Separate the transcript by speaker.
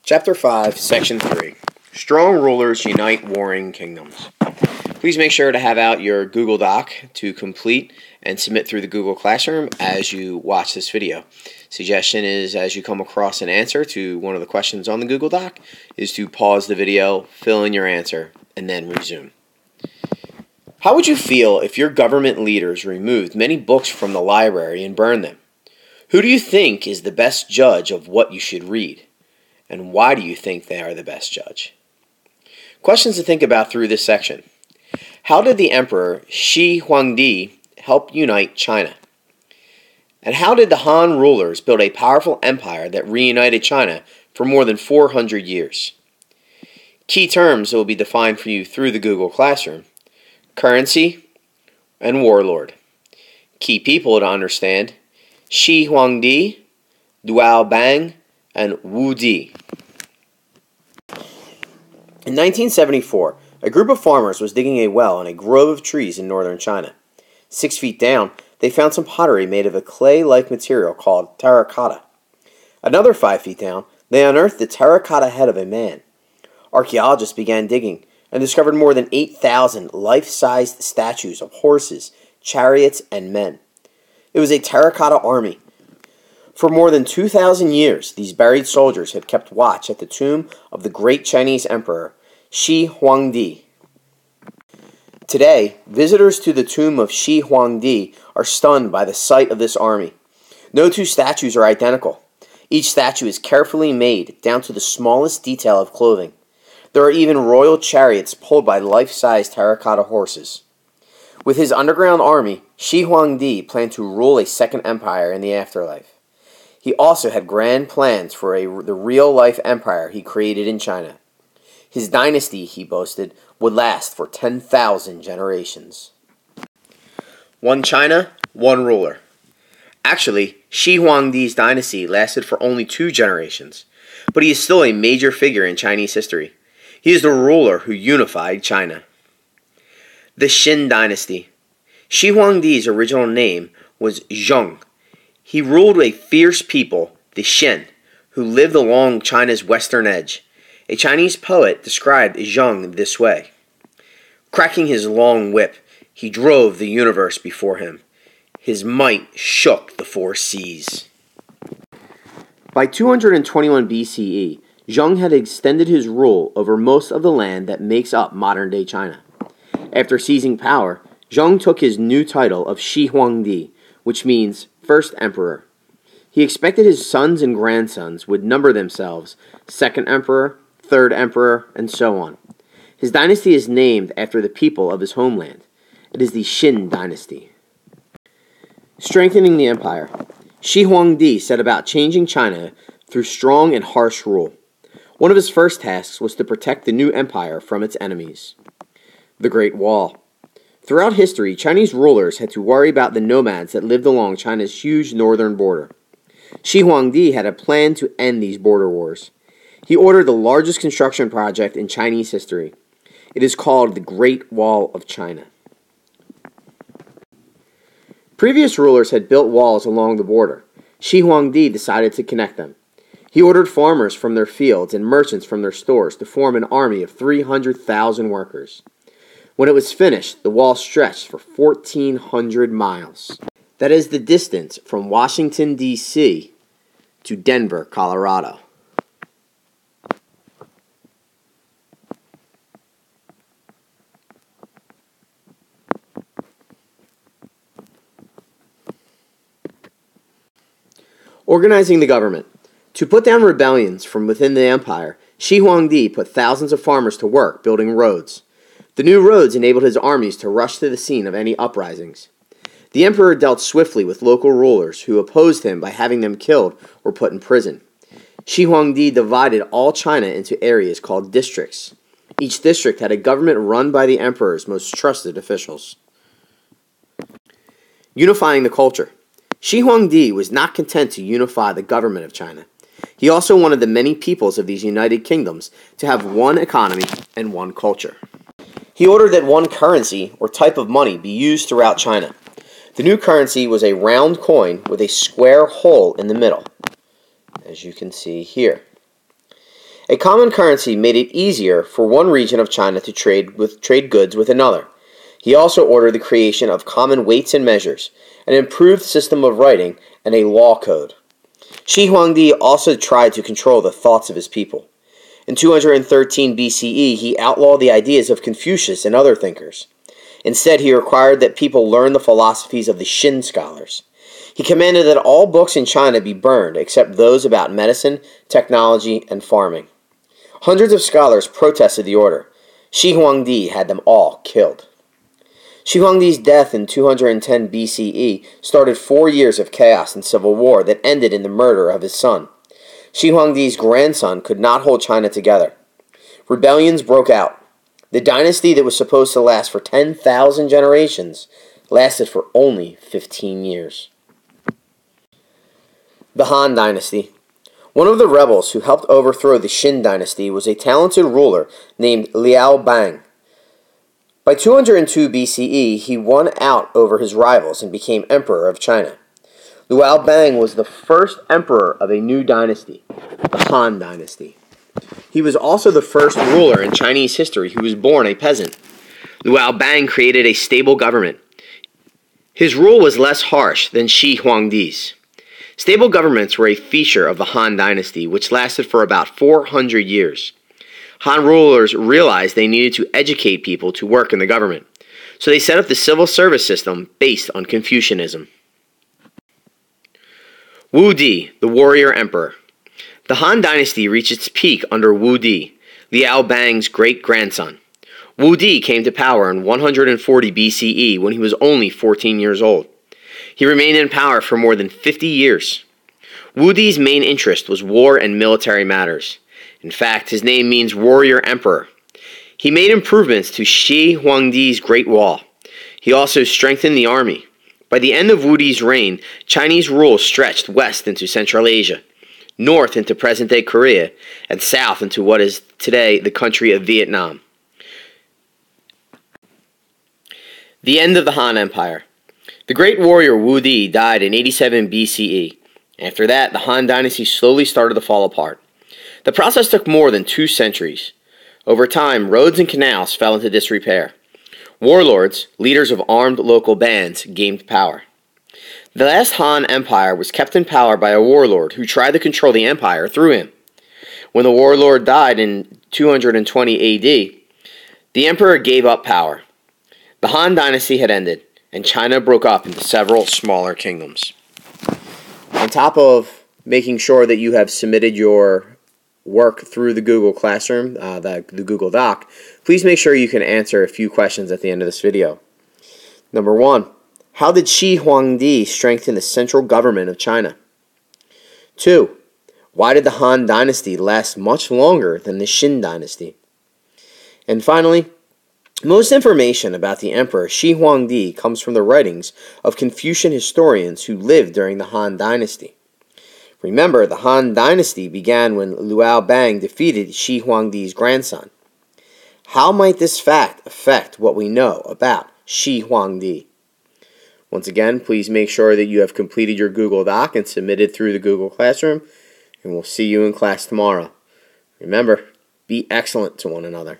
Speaker 1: Chapter 5, Section 3. Strong Rulers Unite Warring Kingdoms. Please make sure to have out your Google Doc to complete and submit through the Google Classroom as you watch this video. Suggestion is, as you come across an answer to one of the questions on the Google Doc, is to pause the video, fill in your answer, and then resume. How would you feel if your government leaders removed many books from the library and burned them? Who do you think is the best judge of what you should read? And why do you think they are the best judge? Questions to think about through this section. How did the Emperor Shi Huangdi help unite China? And how did the Han rulers build a powerful empire that reunited China for more than 400 years? Key terms that will be defined for you through the Google Classroom: currency and warlord. Key people to understand: Shi Huangdi, Duao Bang, and Wu Di. In 1974, a group of farmers was digging a well in a grove of trees in northern China. 6 feet down, they found some pottery made of a clay-like material called terracotta. Another 5 feet down, they unearthed the terracotta head of a man. Archaeologists began digging and discovered more than 8,000 life-sized statues of horses, chariots, and men. It was a terracotta army. For more than 2,000 years, these buried soldiers had kept watch at the tomb of the great Chinese Emperor, Shi Huangdi. Today, visitors to the tomb of Shi Huangdi are stunned by the sight of this army. No two statues are identical. Each statue is carefully made, down to the smallest detail of clothing. There are even royal chariots pulled by life-size terracotta horses. With his underground army, Shi Huangdi planned to rule a second empire in the afterlife. He also had grand plans for the real-life empire he created in China. His dynasty, he boasted, would last for 10,000 generations. One China, one ruler. Actually, Shi Huangdi's dynasty lasted for only 2 generations, but he is still a major figure in Chinese history. He is the ruler who unified China. The Qin dynasty. Shi Huangdi's original name was Zheng. He ruled a fierce people, the Qin, who lived along China's western edge. A Chinese poet described Zheng this way: cracking his long whip, he drove the universe before him. His might shook the 4 seas. By 221 BCE, Zheng had extended his rule over most of the land that makes up modern-day China. After seizing power, Zheng took his new title of Shi Huangdi, which means First Emperor. He expected his sons and grandsons would number themselves Second Emperor, Third Emperor, and so on. His dynasty is named after the people of his homeland. It is the Qin dynasty. Strengthening the empire. Shi Huangdi set about changing China through strong and harsh rule. One of his first tasks was to protect the new empire from its enemies. The Great Wall. Throughout history, Chinese rulers had to worry about the nomads that lived along China's huge northern border. Shi Huangdi had a plan to end these border wars. He ordered the largest construction project in Chinese history. It is called the Great Wall of China. Previous rulers had built walls along the border. Shi Huangdi decided to connect them. He ordered farmers from their fields and merchants from their stores to form an army of 300,000 workers. When it was finished, the wall stretched for 1,400 miles. That is the distance from Washington, D.C. to Denver, Colorado. Organizing the government. To put down rebellions from within the empire, Shi Huangdi put thousands of farmers to work building roads. The new roads enabled his armies to rush to the scene of any uprisings. The emperor dealt swiftly with local rulers who opposed him by having them killed or put in prison. Shi Huangdi divided all China into areas called districts. Each district had a government run by the emperor's most trusted officials. Unifying the culture. Shi Huangdi was not content to unify the government of China. He also wanted the many peoples of these united kingdoms to have one economy and one culture. He ordered that one currency or type of money be used throughout China. The new currency was a round coin with a square hole in the middle, as you can see here. A common currency made it easier for one region of China to trade goods with another. He also ordered the creation of common weights and measures, an improved system of writing, and a law code. Shi Huangdi also tried to control the thoughts of his people. In 213 BCE, he outlawed the ideas of Confucius and other thinkers. Instead, he required that people learn the philosophies of the Shin scholars. He commanded that all books in China be burned except those about medicine, technology, and farming. Hundreds of scholars protested the order. Shi Huangdi had them all killed. Shi Huangdi's death in 210 BCE started 4 years of chaos and civil war that ended in the murder of his son. Shi Huangdi's grandson could not hold China together. Rebellions broke out. The dynasty that was supposed to last for 10,000 generations lasted for only 15 years. The Han Dynasty. One of the rebels who helped overthrow the Shin dynasty was a talented ruler named Liao Bang. By 202 BCE, he won out over his rivals and became emperor of China. Liao Bang was the first emperor of a new dynasty, the Han Dynasty. He was also the first ruler in Chinese history who was born a peasant. Liao Bang created a stable government. His rule was less harsh than Shi Huangdi's. Stable governments were a feature of the Han Dynasty, which lasted for about 400 years. Han rulers realized they needed to educate people to work in the government, so they set up the civil service system based on Confucianism. Wu Di, the warrior emperor. The Han Dynasty reached its peak under Wu Di, Liao Bang's great-grandson. Wu Di came to power in 140 BCE when he was only 14 years old. He remained in power for more than 50 years. Wu Di's main interest was war and military matters. In fact, his name means warrior emperor. He made improvements to Shi Huangdi's Great Wall. He also strengthened the army. By the end of Wu Di's reign, Chinese rule stretched west into Central Asia, north into present-day Korea, and south into what is today the country of Vietnam. The end of the Han Empire. The great warrior Wu Di died in 87 BCE. After that, the Han Dynasty slowly started to fall apart. The process took more than 2 centuries. Over time, roads and canals fell into disrepair. Warlords, leaders of armed local bands, gained power. The last Han Empire was kept in power by a warlord who tried to control the empire through him. When the warlord died in 220 AD, the emperor gave up power. The Han Dynasty had ended, and China broke up into several smaller kingdoms. On top of making sure that you have submitted your work through the Google Classroom, the Google Doc, please make sure you can answer a few questions at the end of this video. Number 1, how did Shi Huangdi strengthen the central government of China? 2, why did the Han Dynasty last much longer than the Shin Dynasty? And finally, most information about the Emperor Shi Huangdi comes from the writings of Confucian historians who lived during the Han Dynasty. Remember, the Han Dynasty began when Liao Bang defeated Shi Huangdi's grandson. How might this fact affect what we know about Shi Huangdi? Once again, please make sure that you have completed your Google Doc and submitted through the Google Classroom, and we'll see you in class tomorrow. Remember, be excellent to one another.